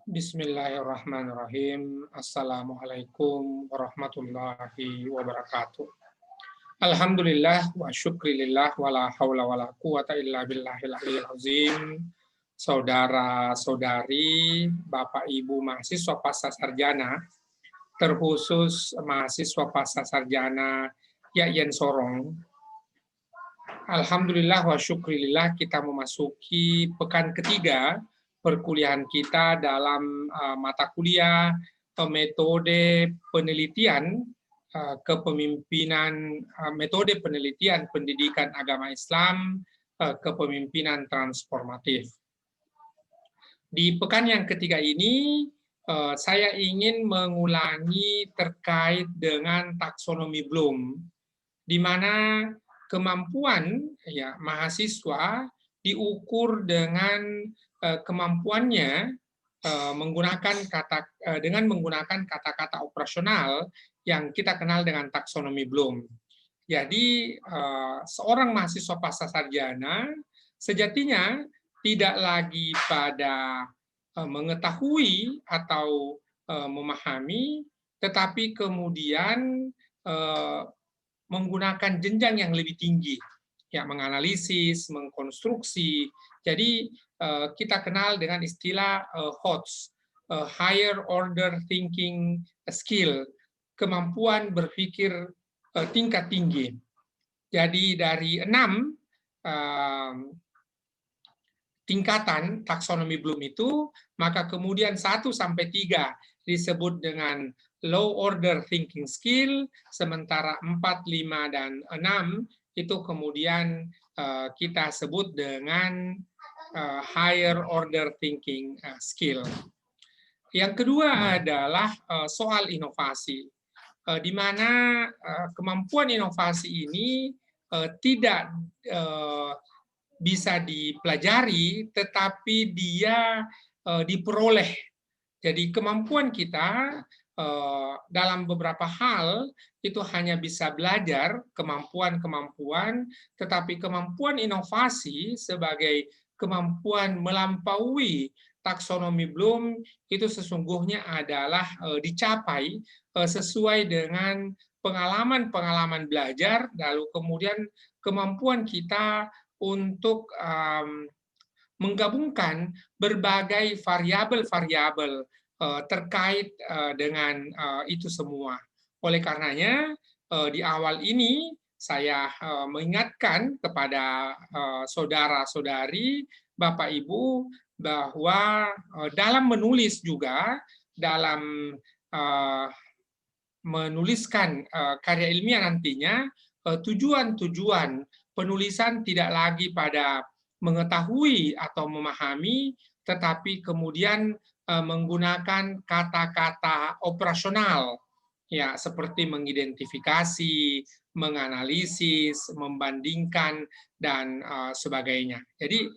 Bismillahirrahmanirrahim. Assalamualaikum warahmatullahi wabarakatuh. Alhamdulillah wa syukrilillah wa la hawla wa la quwata illa billahil aliyyil azim. Saudara-saudari, Bapak Ibu mahasiswa pasca sarjana, terkhusus mahasiswa pasca sarjana Yayan Sorong. Alhamdulillah wa syukrilillah kita memasuki pekan ketiga perkuliahan kita dalam mata kuliah metode penelitian kepemimpinan metode penelitian pendidikan agama Islam kepemimpinan transformatif. Di pekan yang ketiga ini saya ingin mengulangi terkait dengan taksonomi Bloom, di mana kemampuan ya mahasiswa diukur dengan kemampuannya dengan menggunakan kata-kata operasional yang kita kenal dengan taksonomi Bloom. Jadi seorang mahasiswa pasca sarjana sejatinya tidak lagi pada mengetahui atau memahami, tetapi kemudian menggunakan jenjang yang lebih tinggi, ya, menganalisis, mengkonstruksi. Jadi kita kenal dengan istilah HOTS, Higher Order Thinking Skill, kemampuan berpikir tingkat tinggi. Jadi dari 6 tingkatan taksonomi Bloom itu, maka kemudian 1 sampai 3 disebut dengan low order thinking skill, sementara 4, 5, dan 6 itu kemudian kita sebut dengan higher order thinking skill. Yang kedua adalah soal inovasi, di mana kemampuan inovasi ini tidak bisa dipelajari, tetapi dia diperoleh. Jadi kemampuan kita dalam beberapa hal itu hanya bisa belajar kemampuan-kemampuan, tetapi kemampuan inovasi sebagai kemampuan melampaui taksonomi Bloom itu sesungguhnya adalah dicapai sesuai dengan pengalaman-pengalaman belajar, lalu kemudian kemampuan kita untuk menggabungkan berbagai variabel-variabel terkait dengan itu semua. Oleh karenanya, di awal ini saya mengingatkan kepada saudara-saudari, Bapak Ibu, bahwa dalam menulis juga, dalam menuliskan karya ilmiah nantinya, tujuan-tujuan penulisan tidak lagi pada mengetahui atau memahami, tetapi kemudian menggunakan kata-kata operasional, ya, seperti mengidentifikasi, menganalisis, membandingkan, dan sebagainya. Jadi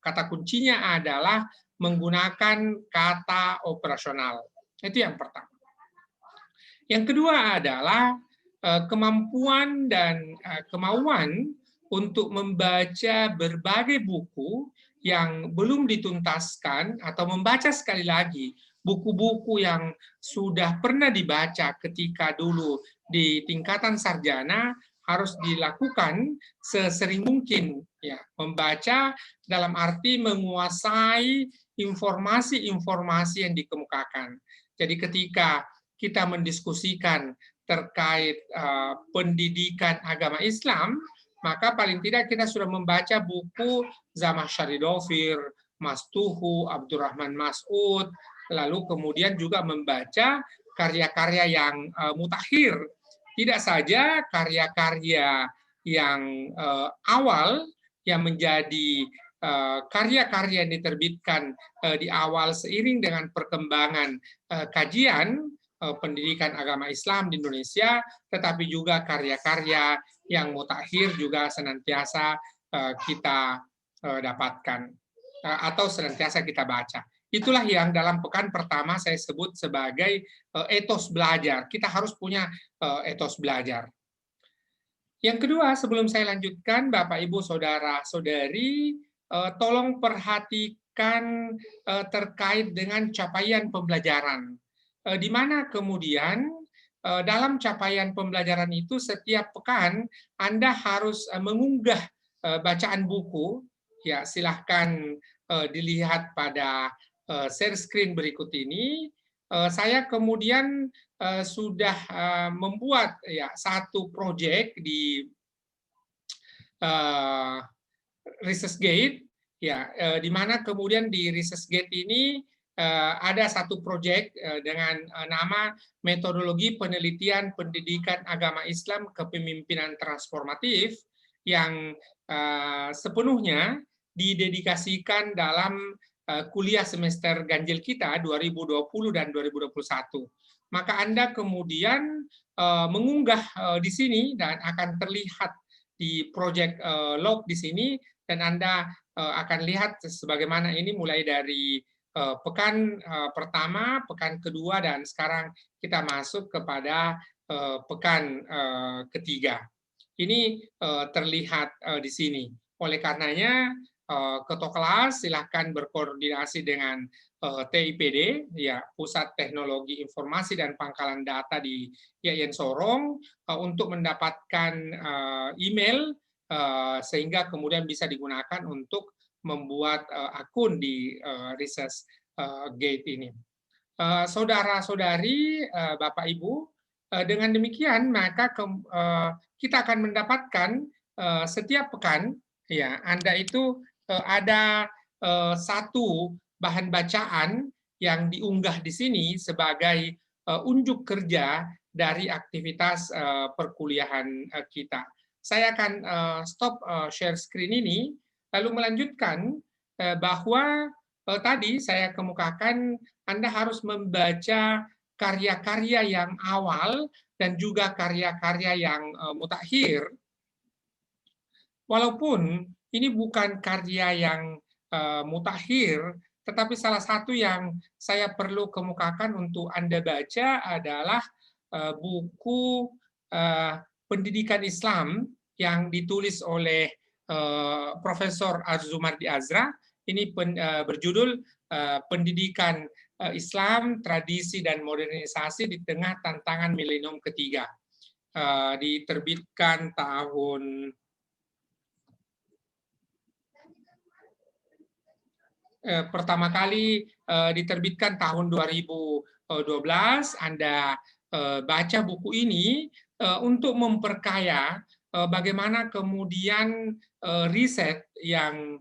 kata kuncinya adalah menggunakan kata operasional. Itu yang pertama. Yang kedua adalah kemampuan dan kemauan untuk membaca berbagai buku yang belum dituntaskan, atau membaca sekali lagi buku-buku yang sudah pernah dibaca ketika dulu di tingkatan sarjana, harus dilakukan sesering mungkin, ya, membaca dalam arti menguasai informasi-informasi yang dikemukakan. Jadi ketika kita mendiskusikan terkait pendidikan agama Islam, maka paling tidak kita sudah membaca buku Zamakhsyari Dovir, Mas Tuhu, Abdurrahman Mas'ud, lalu kemudian juga membaca karya-karya yang mutakhir. Tidak saja karya-karya yang awal yang menjadi karya-karya yang diterbitkan di awal seiring dengan perkembangan kajian pendidikan agama Islam di Indonesia, tetapi juga karya-karya yang mutakhir juga senantiasa kita dapatkan atau senantiasa kita baca. Itulah yang dalam pekan pertama saya sebut sebagai etos belajar. Kita harus punya etos belajar. Yang kedua, sebelum saya lanjutkan, Bapak, Ibu, Saudara, Saudari, tolong akan terkait dengan capaian pembelajaran, di mana kemudian dalam capaian pembelajaran itu setiap pekan Anda harus mengunggah bacaan buku. Ya, silahkan dilihat pada share screen berikut ini. Saya kemudian sudah membuat ya satu proyek di ResearchGate, ya, di mana kemudian di ResearchGate ini ada satu proyek dengan nama Metodologi Penelitian Pendidikan Agama Islam Kepemimpinan Transformatif yang sepenuhnya didedikasikan dalam kuliah semester ganjil kita 2020 dan 2021. Maka Anda kemudian mengunggah di sini dan akan terlihat di project log di sini, dan Anda akan lihat sebagaimana ini mulai dari pekan pertama, pekan kedua, dan sekarang kita masuk kepada pekan ketiga. Ini terlihat di sini. Oleh karenanya, ketua kelas silahkan berkoordinasi dengan TIPD, ya, Pusat Teknologi Informasi dan Pangkalan Data di IAIN Sorong, untuk mendapatkan email sehingga kemudian bisa digunakan untuk membuat akun di ResearchGate ini. Saudara-saudari, Bapak Ibu, dengan demikian maka kita akan mendapatkan setiap pekan, ya, Anda itu ada satu bahan bacaan yang diunggah di sini sebagai unjuk kerja dari aktivitas perkuliahan kita. Saya akan stop share screen ini, lalu melanjutkan bahwa tadi saya kemukakan Anda harus membaca karya-karya yang awal dan juga karya-karya yang mutakhir. Walaupun ini bukan karya yang mutakhir, tetapi salah satu yang saya perlu kemukakan untuk Anda baca adalah buku Pendidikan Islam yang ditulis oleh Profesor Arzumardi Azra. Ini berjudul Pendidikan Islam, Tradisi dan Modernisasi di Tengah Tantangan Milenium Ketiga. Diterbitkan tahun pertama kali diterbitkan tahun 2012. Anda baca buku ini untuk memperkaya bagaimana kemudian riset yang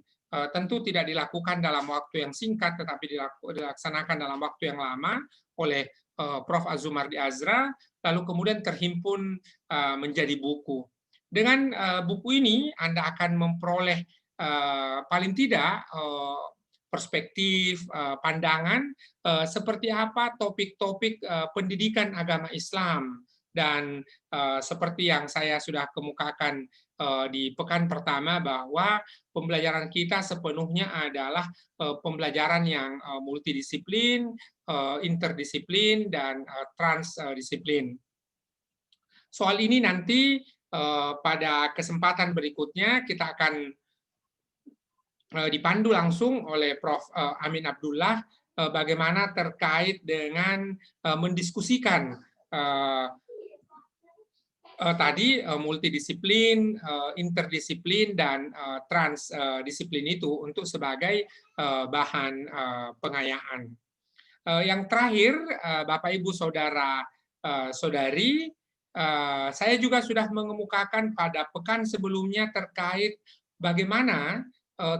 tentu tidak dilakukan dalam waktu yang singkat, tetapi dilaksanakan dalam waktu yang lama oleh Prof. Arzumardi Azra, lalu kemudian terhimpun menjadi buku. Dengan buku ini Anda akan memperoleh paling tidak perspektif, pandangan seperti apa topik-topik pendidikan agama Islam. Dan seperti yang saya sudah kemukakan di pekan pertama, bahwa pembelajaran kita sepenuhnya adalah pembelajaran yang multidisiplin, interdisiplin, dan transdisiplin. Soal ini nanti pada kesempatan berikutnya kita akan dipandu langsung oleh Prof. Amin Abdullah bagaimana terkait dengan mendiskusikan tadi multidisiplin, interdisiplin, dan transdisiplin itu untuk sebagai bahan pengayaan. Yang terakhir, Bapak Ibu Saudara Saudari, saya juga sudah mengemukakan pada pekan sebelumnya terkait bagaimana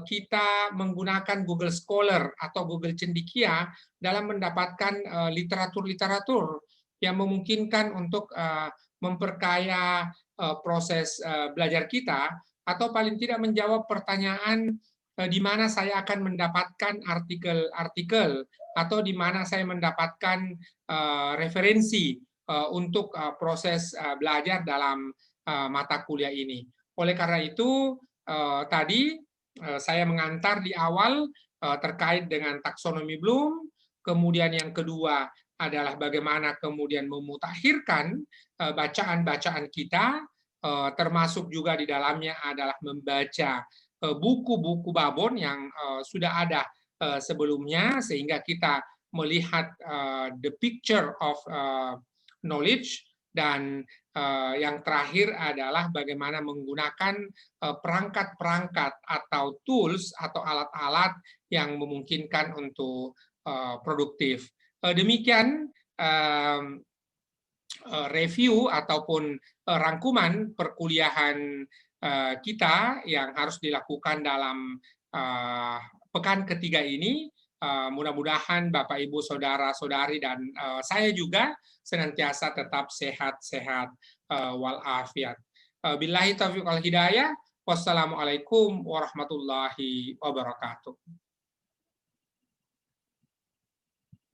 kita menggunakan Google Scholar atau Google Cendekia dalam mendapatkan literatur-literatur yang memungkinkan untuk memperkaya proses belajar kita, atau paling tidak menjawab pertanyaan di mana saya akan mendapatkan artikel-artikel atau di mana saya mendapatkan referensi untuk proses belajar dalam mata kuliah ini. Oleh karena itu, tadi saya mengantar di awal terkait dengan taksonomi Bloom, kemudian yang kedua adalah bagaimana kemudian memutakhirkan bacaan-bacaan kita, termasuk juga di dalamnya adalah membaca buku-buku babon yang sudah ada sebelumnya, sehingga kita melihat the picture of knowledge. Dan yang terakhir adalah bagaimana menggunakan perangkat-perangkat atau tools atau alat-alat yang memungkinkan untuk produktif. Demikian review ataupun rangkuman perkuliahan kita yang harus dilakukan dalam pekan ketiga ini. Mudah-mudahan Bapak, Ibu, Saudara-saudari, dan saya juga senantiasa tetap sehat-sehat walafiat. Billahi taufiq wal hidayah. Wassalamualaikum warahmatullahi wabarakatuh.